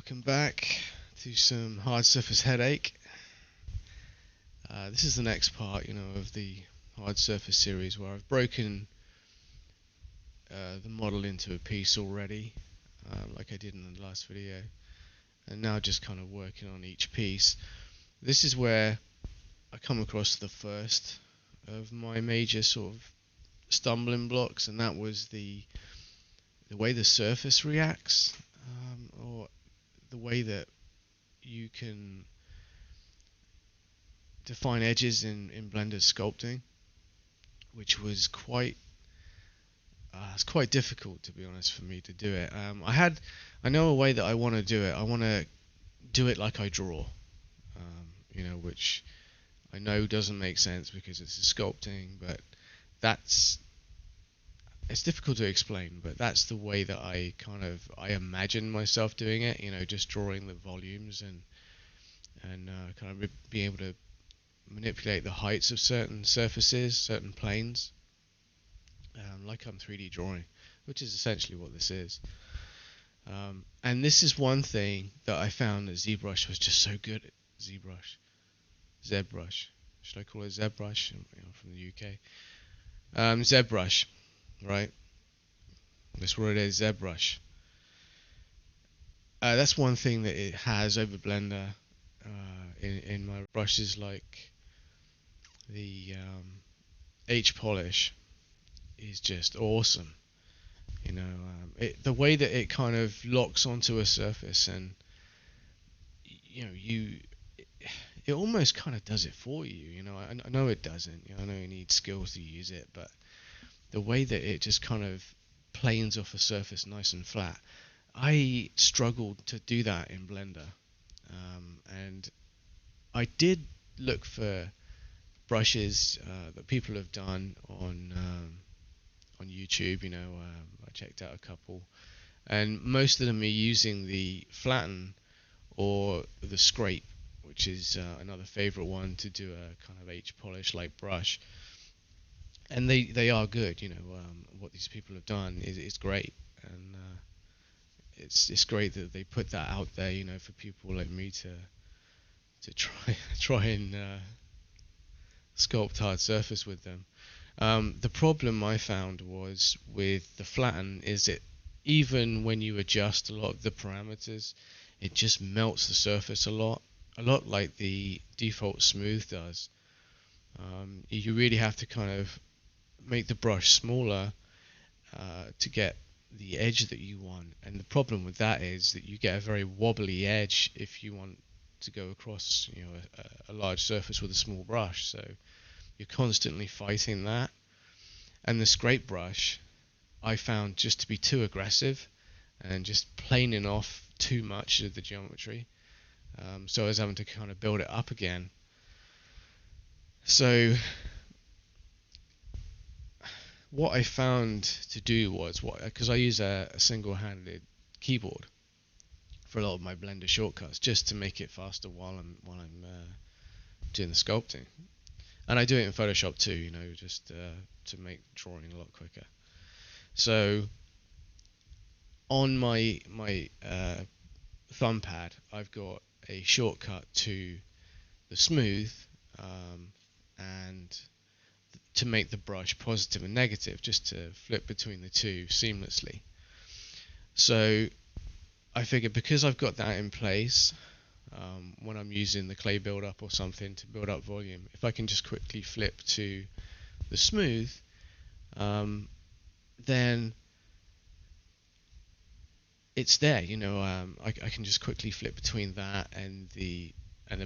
Welcome back to some hard surface headache. This is the next part, of the hard surface series where I've broken the model into a piece already, like I did in the last video, and now just kind of working on each piece. This is where I come across the first of my major sort of stumbling blocks, and that was the way the surface reacts, or the way that you can define edges in Blender sculpting, which was it's quite difficult, to be honest, for me to do it. I know a way that I want to do it. I want to do it like I draw, which I know doesn't make sense because it's a sculpting, but it's difficult to explain, but that's the way that I imagine myself doing it, just drawing the volumes and kind of being able to manipulate the heights of certain surfaces, certain planes, like I'm 3D drawing, which is essentially what this is. And this is one thing that I found that ZBrush was just so good at. ZBrush. Should I call it ZBrush? From the UK. ZBrush, right? That's what it is, ZBrush. That's one thing that it has over Blender in my brushes, like the H polish is just awesome. The way that it kind of locks onto a surface, and it almost kind of does it for you. I know it doesn't. I know you need skills to use it, but the way that it just kind of planes off a surface nice and flat, I struggled to do that in Blender, and I did look for brushes that people have done on YouTube. I checked out a couple, and most of them are using the flatten or the scrape, which is another favorite one to do a kind of H polish like brush, and they are good. What these people have done is great, and it's great that they put that out there, for people like me to try and sculpt hard surface with them. The problem I found was with the flatten is it, even when you adjust a lot of the parameters, it just melts the surface a lot like the default smooth does. You really have to kind of make the brush smaller to get the edge that you want, and the problem with that is that you get a very wobbly edge if you want to go across a large surface with a small brush. So you're constantly fighting that, and the scrape brush I found just to be too aggressive and just planing off too much of the geometry, so I was having to kind of build it up again. So what I found to do was, because I use a single-handed keyboard for a lot of my Blender shortcuts, just to make it faster while I'm doing the sculpting, and I do it in Photoshop too, just to make drawing a lot quicker. So on my thumb pad, I've got a shortcut to the smooth, and to make the brush positive and negative, just to flip between the two seamlessly. So I figured, because I've got that in place, when I'm using the clay build-up or something to build up volume, if I can just quickly flip to the smooth, then it's there. I can just quickly flip between that and the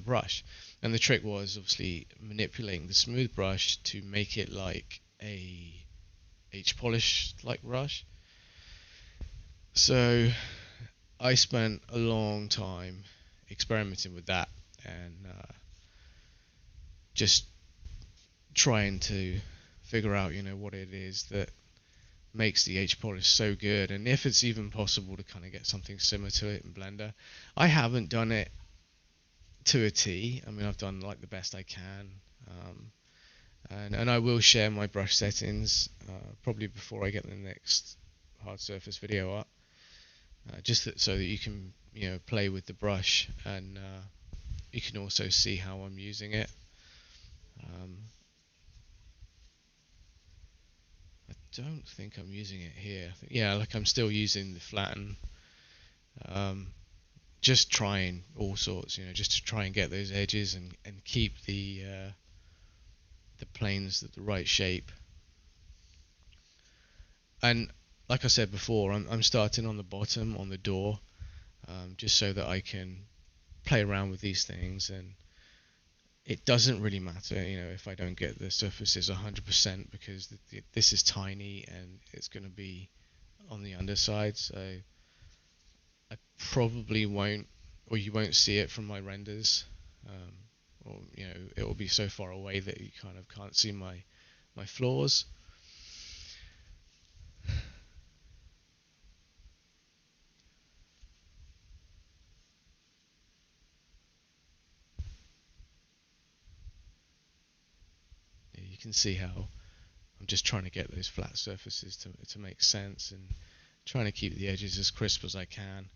brush. And the trick was obviously manipulating the smooth brush to make it like a H polish like brush. So I spent a long time experimenting with that, and just trying to figure out what it is that makes the H polish so good, and if it's even possible to kind of get something similar to it in Blender. I haven't done it to a T. I mean, I've done like the best I can, and I will share my brush settings probably before I get the next hard surface video up, just so that you can play with the brush, and you can also see how I'm using it. Um, I don't think I'm using it here. Yeah, like I'm still using the flatten. Um, just trying all sorts, just to try and get those edges and keep the planes at the right shape. And like I said before, I'm starting on the bottom on the door, just so that I can play around with these things, and it doesn't really matter, if I don't get the surfaces 100% because this is tiny and it's going to be on the underside, so I probably won't, or you won't see it from my renders, or it will be so far away that you kind of can't see my flaws. Yeah, you can see how I'm just trying to get those flat surfaces to make sense, and trying to keep the edges as crisp as I can.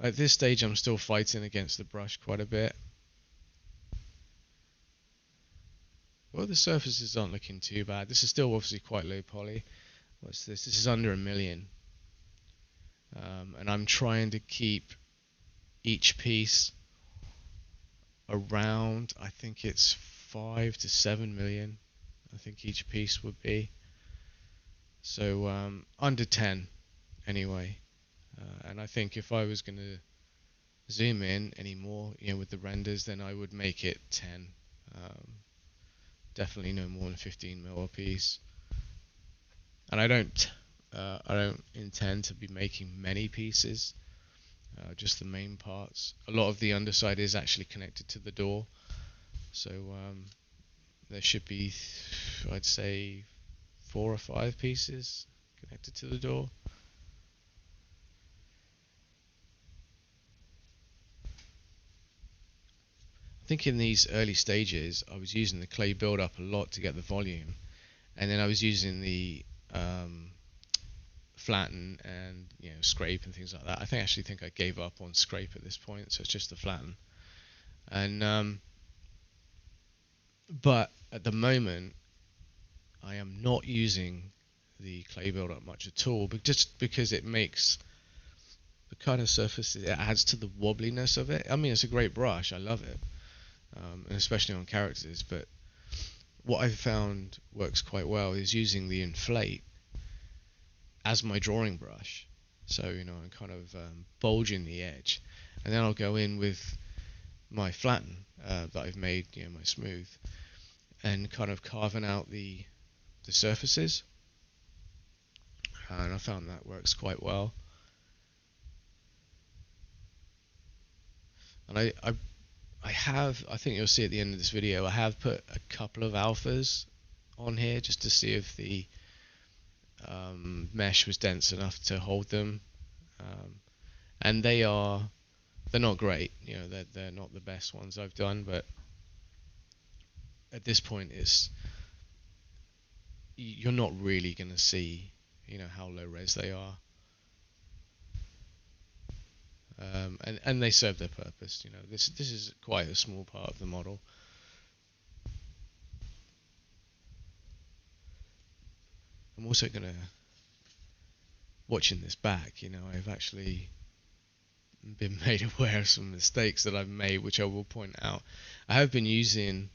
At this stage I'm still fighting against the brush quite a bit. Well, the surfaces aren't looking too bad. This is still obviously quite low poly. What's this? This is under 1 million. And I'm trying to keep each piece around, I think it's 5 to 7 million. I think each piece would be. So under 10 anyway. And I think if I was going to zoom in anymore, with the renders, then I would make it 10. Definitely no more than 15 mil a piece. And I don't intend to be making many pieces, just the main parts. A lot of the underside is actually connected to the door, so there should be, I'd say, 4 or 5 pieces connected to the door. I think in these early stages I was using the clay build-up a lot to get the volume, and then I was using the flatten and scrape and things like that. I actually think I gave up on scrape at this point, so it's just the flatten. And but at the moment I am not using the clay build-up much at all, but just because it makes the kind of surface, it adds to the wobbliness of it. I mean, it's a great brush, I love it, and especially on characters. But what I've found works quite well is using the inflate as my drawing brush. So I'm kind of bulging the edge, and then I'll go in with my flatten that I've made, my smooth, and kind of carving out the surfaces. And I found that works quite well. And I think you'll see at the end of this video, I have put a couple of alphas on here just to see if the mesh was dense enough to hold them. And they're not great, they're not the best ones I've done, but at this point you're not really going to see how low res they are. And they serve their purpose. This is quite a small part of the model. I'm also gonna, watching this back, I've actually been made aware of some mistakes that I've made, which I will point out. I have been using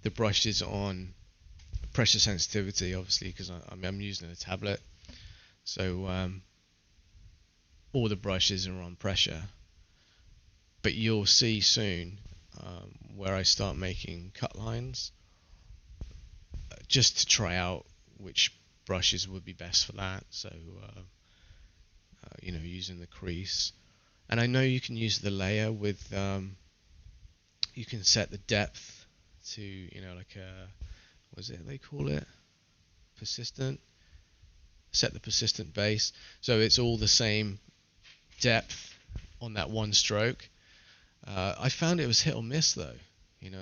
the brushes on pressure sensitivity, obviously, because I'm using a tablet, so all the brushes are on pressure. But you'll see soon where I start making cut lines, just to try out which brushes would be best for that. So using the crease, and I know you can use the layer with you can set the depth to like what is it they call it, persistent, set the persistent base, so it's all the same depth on that one stroke. I found it was hit or miss though,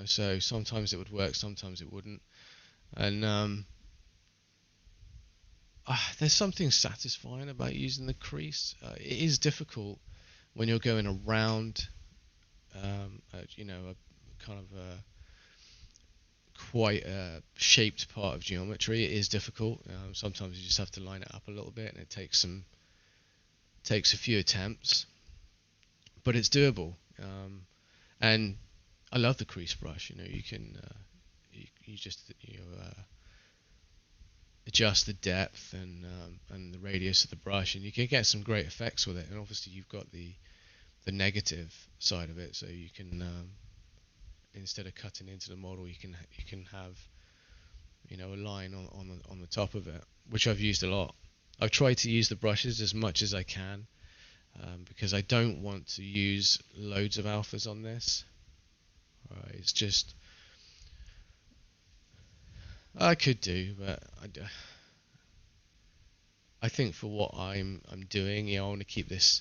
so sometimes it would work, sometimes it wouldn't. And there's something satisfying about using the crease. It is difficult when you're going around, a kind of a quite a shaped part of geometry, it is difficult. Sometimes you just have to line it up a little bit, and it takes a few attempts, but it's doable. And I love the crease brush. You can you just adjust the depth and the radius of the brush, and you can get some great effects with it. And obviously, you've got the negative side of it, so you can instead of cutting into the model, you can have a line on the top of it, which I've used a lot. I've tried to use the brushes as much as I can, because I don't want to use loads of alphas on this. It's just I could do, but I think for what I'm doing, I want to keep this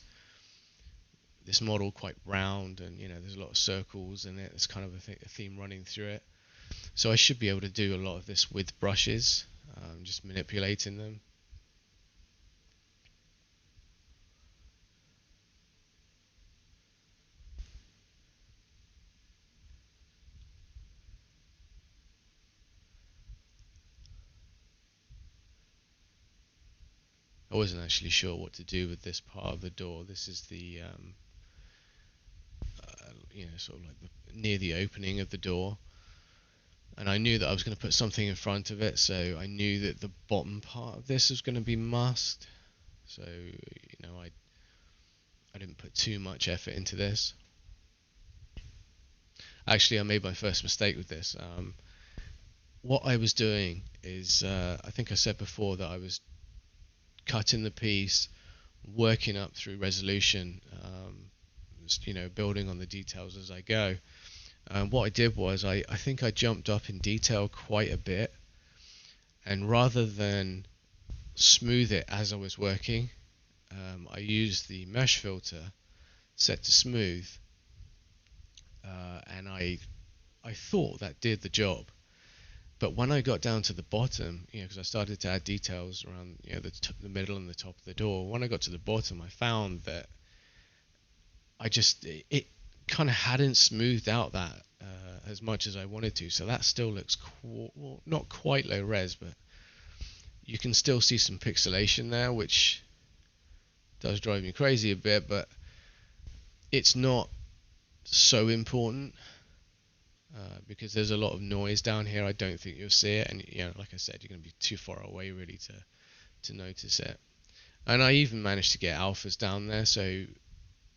model quite round, and there's a lot of circles in it. There's kind of a theme running through it, so I should be able to do a lot of this with brushes, just manipulating them. I wasn't actually sure what to do with this part of the door. This is the sort of like near the opening of the door, and I knew that I was going to put something in front of it, so I knew that the bottom part of this was going to be masked. So I didn't put too much effort into this. Actually, I made my first mistake with this. What I was doing is, I think I said before that I was cutting the piece, working up through resolution, building on the details as I go. What I did was I think I jumped up in detail quite a bit, and rather than smooth it as I was working, I used the mesh filter set to smooth, and I thought that did the job. But when I got down to the bottom, because I started to add details around the middle and the top of the door, when I got to the bottom, I found that it kind of hadn't smoothed out that as much as I wanted to. So that still looks not quite low res, but you can still see some pixelation there, which does drive me crazy a bit, but it's not so important, because there's a lot of noise down here. I don't think you'll see it, and like I said, you're going to be too far away really to notice it. And I even managed to get alphas down there, so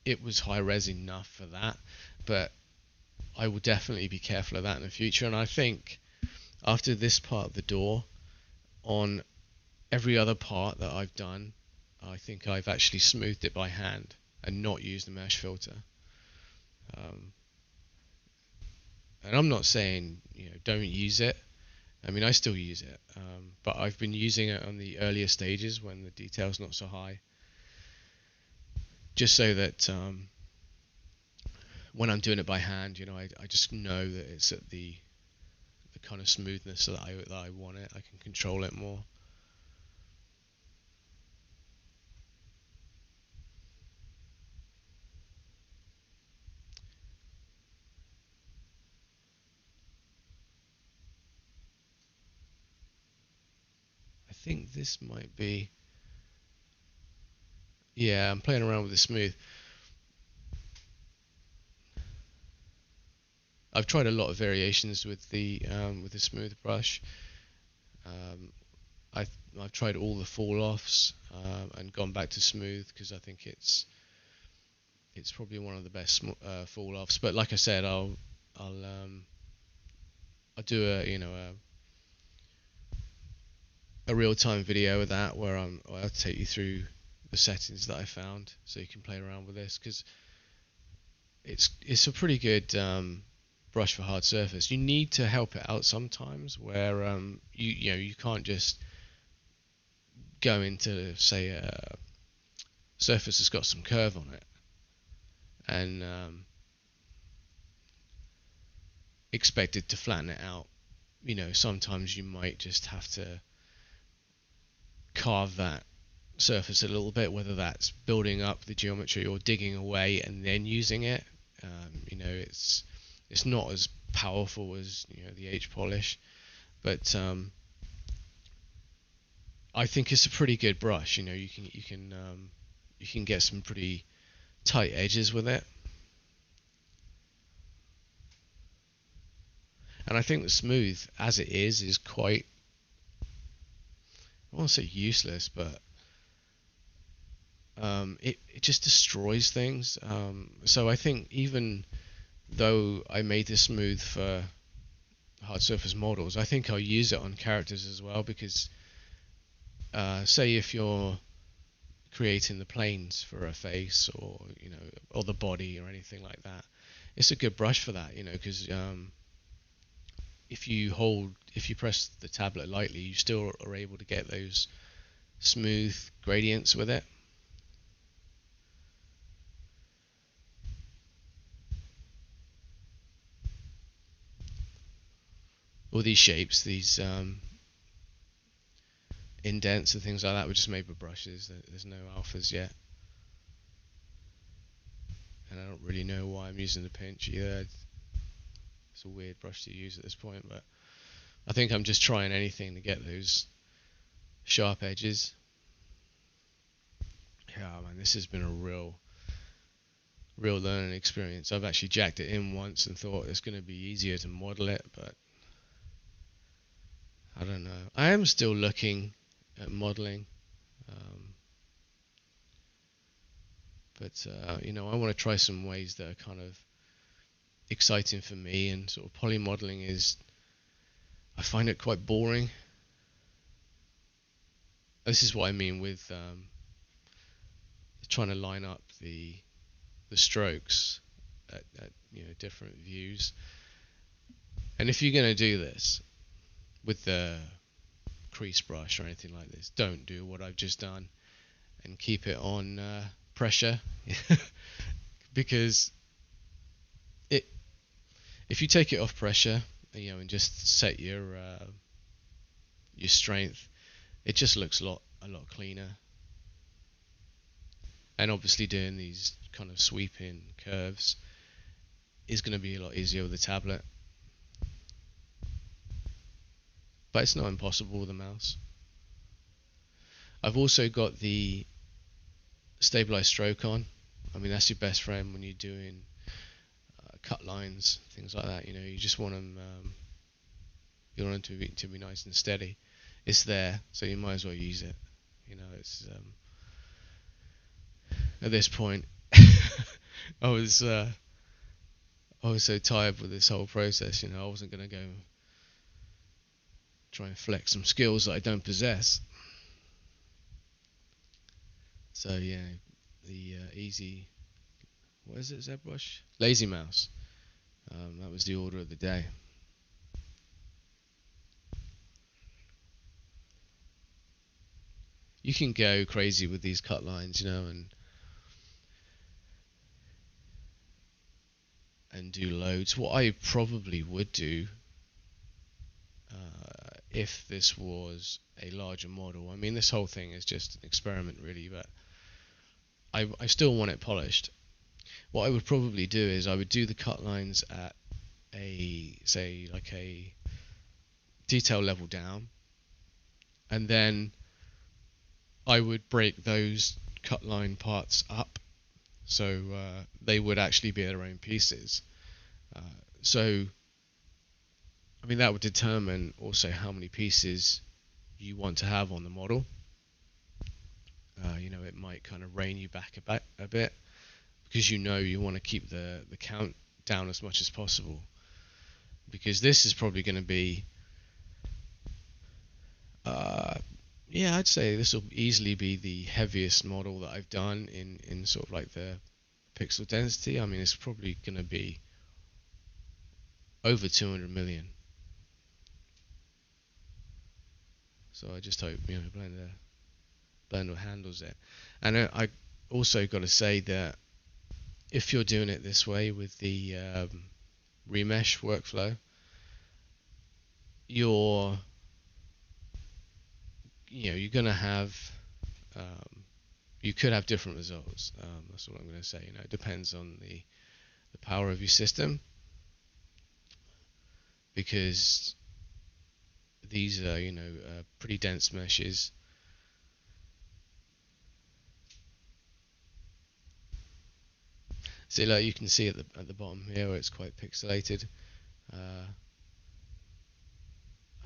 it was high res enough for that, but I will definitely be careful of that in the future. And I think after this part of the door, on every other part that I've done, I think I've actually smoothed it by hand and not used the mesh filter. And I'm not saying don't use it. I mean, I still use it, but I've been using it on the earlier stages when the detail's not so high, just so that when I'm doing it by hand, I just know that it's at the kind of smoothness that I want it. I can control it more. I think this might be, yeah, I'm playing around with the smooth. I've tried a lot of variations with the smooth brush. I've tried all the fall offs, and gone back to smooth because I think it's probably one of the best fall offs. But like I said, I'll do a real time video of that where I'll take you through the settings that I found, so you can play around with this, because it's a pretty good brush for hard surface. You need to help it out sometimes, where you can't just go into, say, a surface that's got some curve on it and expect it to flatten it out. Sometimes you might just have to carve that surface a little bit, whether that's building up the geometry or digging away and then using it. It's not as powerful as the H polish, but I think it's a pretty good brush. You can get some pretty tight edges with it, and I think the smooth as it is quite, I won't say useless, but it just destroys things. So I think even though I made this smooth for hard surface models, I think I'll use it on characters as well, because say if you're creating the planes for a face, or the body or anything like that, it's a good brush for that, because if you press the tablet lightly, you still are able to get those smooth gradients with it. All these shapes, these indents and things like that were just made with brushes. There's no alphas yet, and I don't really know why I'm using the pinch either. It's a weird brush to use at this point, but I think I'm just trying anything to get those sharp edges. Yeah, man, this has been a real learning experience. I've actually jacked it in once and thought it's going to be easier to model it, but I don't know. I am still looking at modeling, but I want to try some ways that are kind of exciting for me, and sort of poly modeling I find it quite boring. This is what I mean with trying to line up the strokes at different views. And if you're going to do this with the crease brush or anything like this, don't do what I've just done and keep it on pressure because if you take it off pressure, and just set your strength, it just looks a lot cleaner. And obviously doing these kind of sweeping curves is going to be a lot easier with the tablet, but it's not impossible with a mouse. I've also got the stabilized stroke on. I mean, that's your best friend when you're doing cut lines, things like that. You just want them, you want them to be nice and steady. It's there, so you might as well use it. It's at this point, I was so tired with this whole process. I wasn't gonna go try and flex some skills that I don't possess. So yeah, the easy, what is it, ZBrush? Lazy mouse. That was the order of the day. You can go crazy with these cut lines, and do loads. What I probably would do, if this was a larger model, I mean, this whole thing is just an experiment really, but I still want it polished. What I would probably do is I would do the cut lines at a detail level down, and then I would break those cut line parts up so they would actually be their own pieces. So I mean, that would determine also how many pieces you want to have on the model. It might kind of rein you back a bit because you want to keep the count down as much as possible, because this is probably going to be I'd say this will easily be the heaviest model that I've done in sort of like the pixel density. I mean, it's probably going to be over 200 million. So I just hope Blender handles it. And I also got to say that if you're doing it this way with the remesh workflow, you're going to have you could have different results. That's what I'm going to say. You know, it depends on the power of your system, because these are, you know, pretty dense meshes. So like you can see at the bottom here where it's quite pixelated. I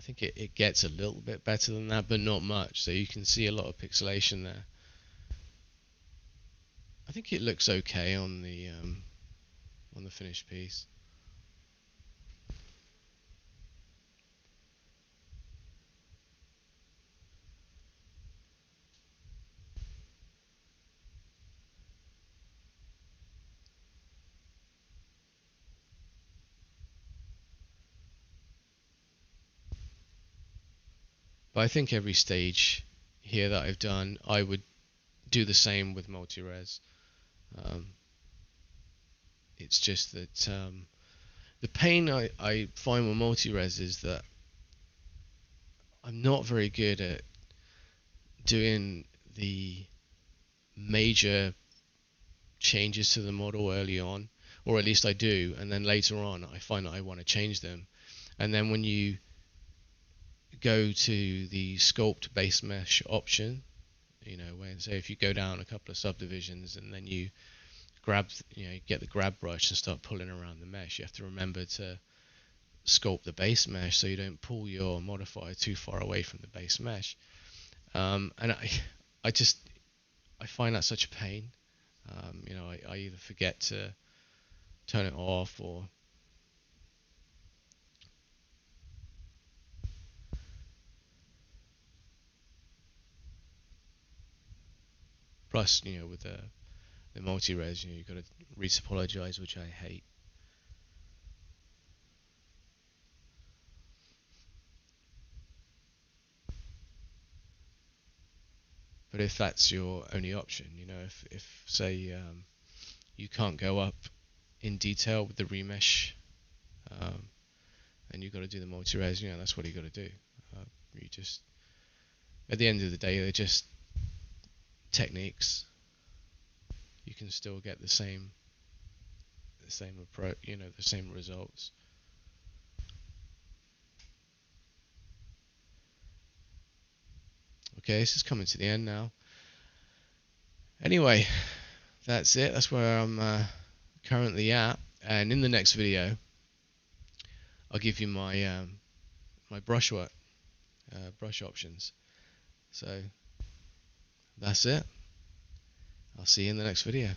think it gets a little bit better than that, but not much. So you can see a lot of pixelation there. I think it looks okay on the finished piece. But I think every stage here that I've done, I would do the same with multi-res. Um, it's just that the pain I find with multi-res is that I'm not very good at doing the major changes to the model early on, or at least I do, and then later on I find that I want to change them. And then when you go to the sculpt base mesh option, you know, when say if you go down a couple of subdivisions and then you grab, you know, you get the grab brush and start pulling around the mesh, you have to remember to sculpt the base mesh so you don't pull your modifier too far away from the base mesh. And I just I find that such a pain. You know, I either forget to turn it off, or plus, you know, with the multi-res, you know, you've got to retopologize, which I hate. But if that's your only option, you know, if say you can't go up in detail with the remesh, um, and you've got to do the multi-res, you know, that's what you got to do. You just, at the end of the day, they're just techniques. You can still get the same approach, you know, the same results. Okay, this is coming to the end now. Anyway, that's it. That's where I'm currently at. And in the next video, I'll give you my brushwork, brush options. So that's it. I'll see you in the next video.